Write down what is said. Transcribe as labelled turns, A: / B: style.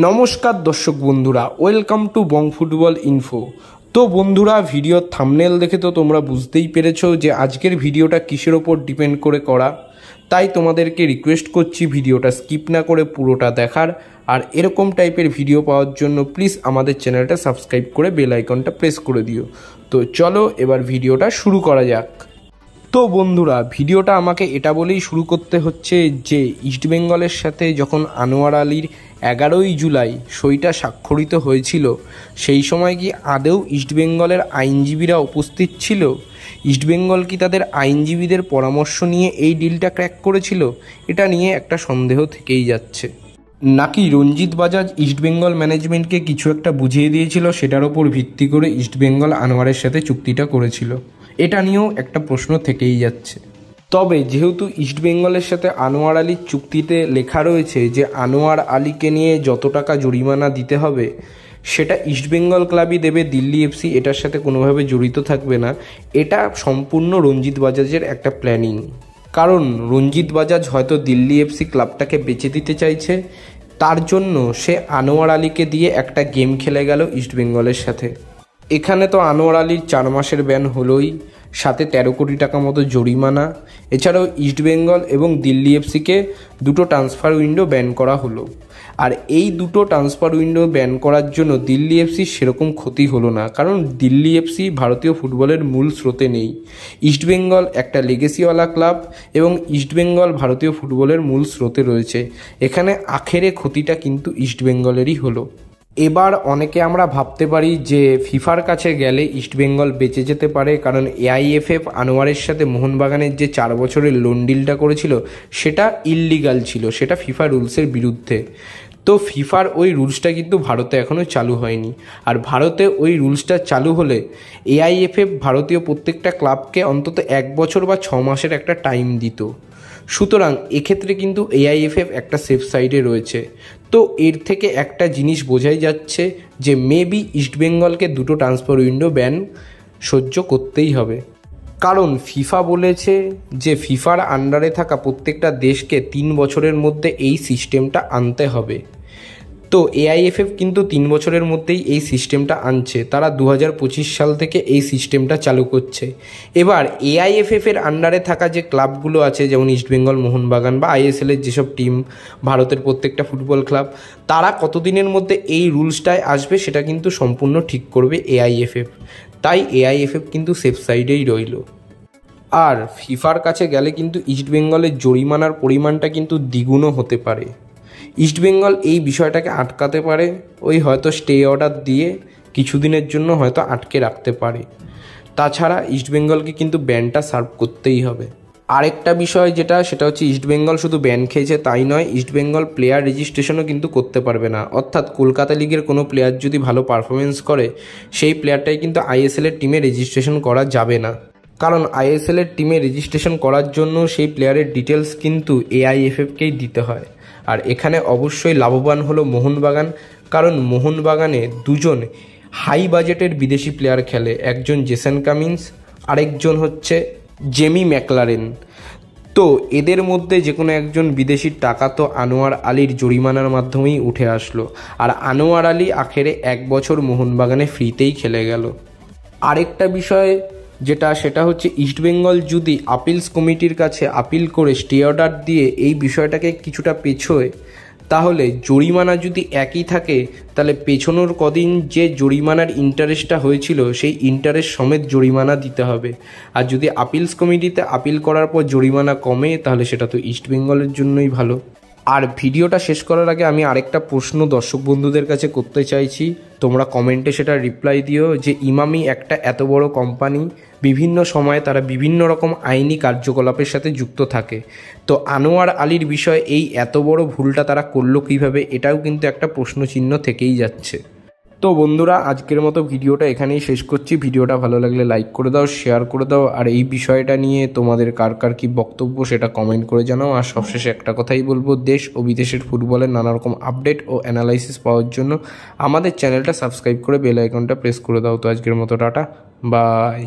A: নমস্কার দর্শক বন্ধুরা, welcome to Bong football info. তো বন্ধুরা, ভিডিওর থাম্বনেল দেখে তো তোমরা বুঝতেই পেরেছো যে আজকের ভিডিওটা কিসের ওপর ডিপেন্ড করে করা। তাই তোমাদেরকে রিকোয়েস্ট করছি ভিডিওটা স্কিপ না করে পুরোটা দেখার। আর এরকম টাইপের ভিডিও পাওয়ার জন্য প্লিজ আমাদের চ্যানেলটা সাবস্ক্রাইব করে বেল আইকনটা প্রেস করে দিও। তো চলো এবার ভিডিওটা শুরু করা যাক। তো বন্ধুরা, ভিডিওটা আমাকে এটা বলেই শুরু করতে হচ্ছে যে ইস্টবেঙ্গলের সাথে যখন আনোয়ার আলীর 11ই জুলাই সইটা স্বাক্ষরিত হয়েছিল, সেই সময় কি আদৌ ইস্টবেঙ্গলের আইনজীবীরা উপস্থিত ছিল? ইস্টবেঙ্গল কি তাদের আইনজীবীদের পরামর্শ নিয়ে এই ডিলটা ক্র্যাক করেছিল? এটা নিয়ে একটা সন্দেহ থেকেই যাচ্ছে। নাকি রঞ্জিত বাজাজ ইস্টবেঙ্গল ম্যানেজমেন্টকে কিছু একটা বুঝিয়ে দিয়েছিল, সেটার ওপর ভিত্তি করে ইস্টবেঙ্গল আনোয়ারের সাথে চুক্তিটা করেছিল? এটা নিয়েও একটা প্রশ্ন থেকেই যাচ্ছে। তবে যেহেতু ইস্টবেঙ্গলের সাথে আনোয়ার আলীর চুক্তিতে লেখা রয়েছে যে আনোয়ার আলীকে নিয়ে যত টাকা জরিমানা দিতে হবে সেটা ইস্টবেঙ্গল ক্লাবই দেবে, দিল্লি এফসি এটার সাথে কোনোভাবে জড়িত থাকবে না। এটা সম্পূর্ণ রঞ্জিত বাজাজের একটা প্ল্যানিং। কারণ রঞ্জিত বাজাজ হয়তো দিল্লি এফসি ক্লাবটাকে বেচে দিতে চাইছে, তার জন্য সে আনোয়ার আলীকে দিয়ে একটা গেম খেলে গেল ইস্টবেঙ্গলের সাথে। এখানে তো আনোয়ার আলীর 4 মাসের ব্যান হলোই, সাথে 13 কোটি টাকা মতো জরিমানা। এছাড়াও ইস্টবেঙ্গল এবং দিল্লি এফসিকে দুটো ট্রান্সফার উইন্ডো ব্যান করা হলো। আর এই দুটো ট্রান্সফার উইন্ডো ব্যান করার জন্য দিল্লি এফসির সেরকম ক্ষতি হলো না, কারণ দিল্লি এফসি ভারতীয় ফুটবলের মূল স্রোতে নেই। ইস্টবেঙ্গল একটা লেগেসিওয়ালা ক্লাব এবং ইস্টবেঙ্গল ভারতীয় ফুটবলের মূল স্রোতে রয়েছে। এখানে আখেরে ক্ষতিটা কিন্তু ইস্টবেঙ্গলেরই হলো। এবার অনেকে আমরা ভাবতে পারি যে ফিফার কাছে গেলে ইস্টবেঙ্গল বেঁচে যেতে পারে, কারণ এআইএফএফ আনোয়ারের সাথে মোহনবাগানের যে 4 বছরের লোন ডিলটা করেছিল সেটা ইললিগাল ছিল, সেটা ফিফা রুলসের বিরুদ্ধে। তো ফিফার ওই রুলসটা কিন্তু ভারতে এখনও চালু হয়নি। আর ভারতে ওই রুলসটা চালু হলে এআইএফএফ ভারতীয় প্রত্যেকটা ক্লাবকে অন্তত 1 বছর বা 6 মাসের একটা টাইম দিত। সুতরাং এক্ষেত্রে কিন্তু এআইএফএফ একটা সেফ সাইডে রয়েছে। তো এর থেকে একটা জিনিস বোঝাই যাচ্ছে যে মেবি ইস্টবেঙ্গলকে দুটো ট্রান্সফার উইন্ডো ব্যান সহ্য করতেই হবে। কারণ ফিফা বলেছে যে ফিফার আন্ডারে থাকা প্রত্যেকটা দেশকে 3 বছরের মধ্যে এই সিস্টেমটা আনতে হবে। তো এআইএফএফ কিন্তু 3 বছরের মধ্যেই এই সিস্টেমটা আনছে, তারা 2025 সাল থেকে এই সিস্টেমটা চালু করছে। এবার এআইএফএফের আন্ডারে থাকা যে ক্লাবগুলো আছে, যেমন ইস্টবেঙ্গল, মোহনবাগান বা আইএসএলের যেসব টিম, ভারতের প্রত্যেকটা ফুটবল ক্লাব, তারা কতদিনের মধ্যে এই রুলসটায় আসবে সেটা কিন্তু সম্পূর্ণ ঠিক করবে এআইএফএফ। তাই এআইএফএফ কিন্তু সেফ সাইডেই রইল। আর ফিফার কাছে গেলে কিন্তু ইস্টবেঙ্গলের জরিমানার পরিমাণটা কিন্তু দ্বিগুণও হতে পারে। ইস্টবেঙ্গল এই বিষয়টাকে আটকাতে পারে, ওই হয়তো স্টে অর্ডার দিয়ে কিছুদিনের জন্য হয়তো আটকে রাখতে পারে। তাছাড়া ইস্টবেঙ্গলকে কিন্তু ব্যানটা সার্ভ করতেই হবে। আরেকটা বিষয় সেটা হচ্ছে ইস্টবেঙ্গল শুধু ব্যান খেয়েছে তাই নয়, ইস্টবেঙ্গল প্লেয়ার রেজিস্ট্রেশনও কিন্তু করতে পারবে না। অর্থাৎ কলকাতা লিগের কোনো প্লেয়ার যদি ভালো পারফরমেন্স করে সেই প্লেয়ারটাই কিন্তু আইএসএলের টিমে রেজিস্ট্রেশন করা যাবে না। কারণ আইএসএলের টিমে রেজিস্ট্রেশন করার জন্য সেই প্লেয়ারের ডিটেলস কিন্তু এআইএফএফকেই দিতে হয়। আর এখানে অবশ্যই লাভবান হলো মোহনবাগান, কারণ মোহনবাগানে দুজন হাই বাজেটের বিদেশি প্লেয়ার খেলে, একজন জেসন কামিন্স, আরেকজন হচ্ছে জেমি ম্যাকলারেন। তো এদের মধ্যে যে কোনো একজন বিদেশির টাকা তো আনোয়ার আলীর জরিমানার মাধ্যমেই উঠে আসলো। আর আনোয়ার আলী আখেরে 1 বছর মোহনবাগানে ফ্রিতেই খেলে গেল। আরেকটা বিষয় সেটা হচ্ছে ইস্টবেঙ্গল যদি আপিলস কমিটির কাছে আপিল করে স্টে অর্ডার দিয়ে এই বিষয়টাকে কিছুটা পেছোয়, তাহলে জরিমানা যদি একই থাকে তাহলে পেছনোর কদিন যে জরিমানার ইন্টারেস্টটা হয়েছিল সেই ইন্টারেস্ট সমেত জরিমানা দিতে হবে। আর যদি আপিলস কমিটিতে আপিল করার পর জরিমানা কমে তাহলে সেটা তো ইস্টবেঙ্গলের জন্যই ভালো। আর ভিডিওটা শেষ করার আগে আমি আরেকটা প্রশ্ন দর্শক বন্ধুদের কাছে করতে চাইছি, তোমরা কমেন্টে সেটা রিপ্লাই দিও যে ইমামি একটা এত বড় কোম্পানি, বিভিন্ন সময়ে তারা বিভিন্ন রকম আইনি কার্যকলাপের সাথে যুক্ত থাকে। তো আনোয়ার আলীর বিষয়ে এই এত বড় ভুলটা তারা করলো কীভাবে, এটাও কিন্তু একটা প্রশ্নচিহ্ন থেকেই যাচ্ছে। তো বন্ধুরা, আজকের মতো ভিডিওটা এখানেই শেষ করছি। ভিডিওটা ভালো লাগলে লাইক করে দাও, শেয়ার করে দাও। আর এই বিষয়টা নিয়ে তোমাদের কার কী বক্তব্য সেটা কমেন্ট করে জানাও। আর সবশেষে একটা কথাই বলবো, দেশ ও বিদেশের ফুটবলের নানা রকম আপডেট ও অ্যানালাইসিস পাওয়ার জন্য আমাদের চ্যানেলটা সাবস্ক্রাইব করে বেল আইকনটা প্রেস করে দাও। তো আজকের মতো টাটা, বাই।